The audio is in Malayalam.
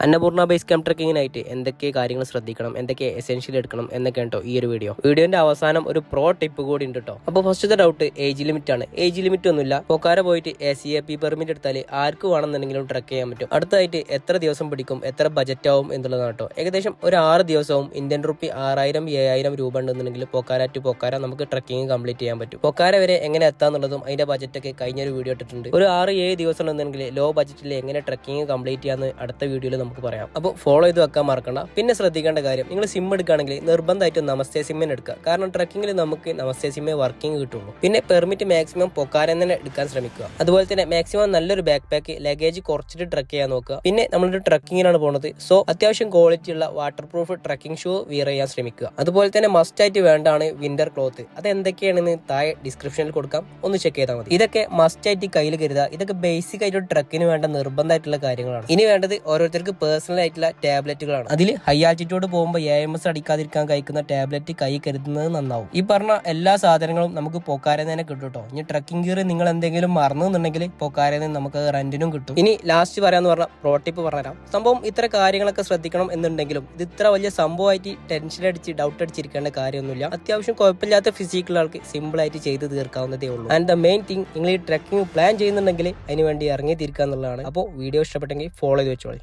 അന്നപൂർണ്ണ ബേസ് ക്യാമ്പ് ട്രക്കിങ്ങിനായിട്ട് എന്തൊക്കെ കാര്യങ്ങൾ ശ്രദ്ധിക്കണം, എന്തൊക്കെ എസെൻഷ്യൽ എടുക്കണം എന്നൊക്കെ ഉണ്ടോ ഈ ഒരു വീഡിയോന്റെ അവസാനം ഒരു പ്രോ ടിപ്പ് കൂടി ഉണ്ട് കേട്ടോ. അപ്പോൾ ഫസ്റ്റത്തെ ഡൗട്ട് ഏജ് ലിമിറ്റ് ആണ്. ഏജ് ലിമിറ്റ് ഒന്നുമില്ല. പൊക്കാര പോയിട്ട് ACAP പെർമിറ്റ് എടുത്താൽ ആർക്ക് വേണമെന്നുണ്ടെങ്കിലും ട്രക്ക് ചെയ്യാൻ പറ്റും. അടുത്തായിട്ട് എത്ര ദിവസം പിടിക്കും, എത്ര ബജറ്റ് ആവും എന്നുള്ളതാണ് കേട്ടോ. ഏകദേശം ഒരു 6 ദിവസവും ഇന്ത്യൻ റുപ്പി 6000-7000 രൂപ ഉണ്ടെന്നുണ്ടെങ്കിൽ പൊക്കാര ടു പൊക്കാര നമുക്ക് ട്രക്കിങ് കംപ്ലീറ്റ് ചെയ്യാൻ പറ്റും. പൊക്കാര വരെ എങ്ങനെ എത്താന്നുള്ളതും അതിന്റെ ബജറ്റൊക്കെ കഴിഞ്ഞൊരു വീഡിയോ ഇട്ടിട്ടുണ്ട്. ഒരു 6-7 ദിവസം ഉണ്ടെന്നുണ്ടെങ്കിൽ ലോ ബജറ്റിൽ എങ്ങനെ ട്രക്കിങ് കംപ്ലീറ്റ് ചെയ്യാന്ന് അടുത്ത വീഡിയോയിൽ നമുക്ക് പറയാം. അപ്പോൾ ഫോളോ ചെയ്ത് വെക്കാൻ മറക്കണ്ട. പിന്നെ ശ്രദ്ധിക്കേണ്ട കാര്യം, നിങ്ങൾ സിം എടുക്കുകയാണെങ്കിൽ നിർബന്ധമായിട്ടും നമസ്തേ സിമ്മിന് എടുക്കുക. കാരണം ട്രക്കിങ്ങിൽ നമുക്ക് നമസ്തേ സിമ്മേ വർക്കിംഗ് കിട്ടുള്ളൂ. പിന്നെ പെർമിറ്റ് മാക്സിമം പൊക്കാരൻ തന്നെ എടുക്കാൻ ശ്രമിക്കുക. അതുപോലെ തന്നെ മാക്സിമം നല്ലൊരു ബാക്ക് പാക്ക്, ലഗേജ് കുറച്ചിട്ട് ട്രക്ക് ചെയ്യാൻ നോക്കുക. പിന്നെ നമ്മളൊരു ട്രക്കിങ്ങിനാണ് പോകുന്നത്, സോ അത്യാവശ്യം ക്വാളിറ്റി ഉള്ള water proof trekking shoe wear ചെയ്യാൻ ശ്രമിക്കുക. അതുപോലെ തന്നെ മസ്റ്റ് ആയിട്ട് വേണ്ടതാണ് വിന്റർ ക്ലോത്ത്. അത് എന്തൊക്കെയാണെന്ന് താഴെ ഡിസ്ക്രിപ്ഷനിൽ കൊടുക്കാം, ഒന്ന് ചെക്ക് ചെയ്താൽ മതി. ഇതൊക്കെ മസ്റ്റ് ആയിട്ട് കയ്യിൽ കരുതുക. ഇതൊക്കെ ബേസിക് ആയിട്ട് ട്രക്കിന് വേണ്ട നിർബന്ധമായിട്ടുള്ള കാര്യങ്ങളാണ്. ഇനി വേണ്ടത് ഓരോരുത്തർക്ക് പേഴ്സണൽ ആയിട്ടുള്ള ടാബ്ലറ്റുകളാണ്. അതിൽ ഹൈ ആൾട്ടിറ്റ്യൂഡ് പോകുമ്പോൾ AMS അടിക്കാതിരിക്കാൻ കഴിക്കുന്ന ടാബ്ലറ്റ് കൈ കരുതുന്നത് നന്നാവും. ഈ പറഞ്ഞ എല്ലാ സാധനങ്ങളും നമുക്ക് പൊക്കാരൻ തന്നെ കിട്ടും കേട്ടോ. ഇനി ട്രക്കിംഗ് ഗിയർ നിങ്ങൾ എന്തെങ്കിലും മറന്നുണ്ടെങ്കിൽ പൊക്കാരൻ നമുക്ക് റെന്റിനും കിട്ടും. ഇനി ലാസ്റ്റ് പറയാന്ന് പറഞ്ഞ പ്രോ ടിപ്പ് പറഞ്ഞുതരാം. സംഭവം ഇത്ര കാര്യങ്ങളൊക്കെ ശ്രദ്ധിക്കണം എന്നുണ്ടെങ്കിലും ഇത് ഇത്ര വലിയ സംഭവമായിട്ട് ടെൻഷൻ അടിച്ച് ഡൗട്ട് അടിച്ചിരിക്കേണ്ട കാര്യമൊന്നുമില്ല. അത്യാവശ്യം കുഴപ്പമില്ലാത്ത ഫിസിക്കൽ ആൾക്ക് സിമ്പിൾ ആയിട്ട് ചെയ്ത് തീർക്കാവുന്നതേ ഉള്ളൂ. ആൻഡ് ദ മെയിൻ തിങ്, നിങ്ങൾ ഈ ട്രക്കിംഗ് പ്ലാൻ ചെയ്യുന്നുണ്ടെങ്കിൽ അതിന് വേണ്ടി ഇറങ്ങി തിരിക്കുക എന്നുള്ളതാണ്. അപ്പോൾ വീഡിയോ ഇഷ്ടപ്പെട്ടെങ്കിൽ ഫോളോ ചെയ്ത് വെച്ചോളി.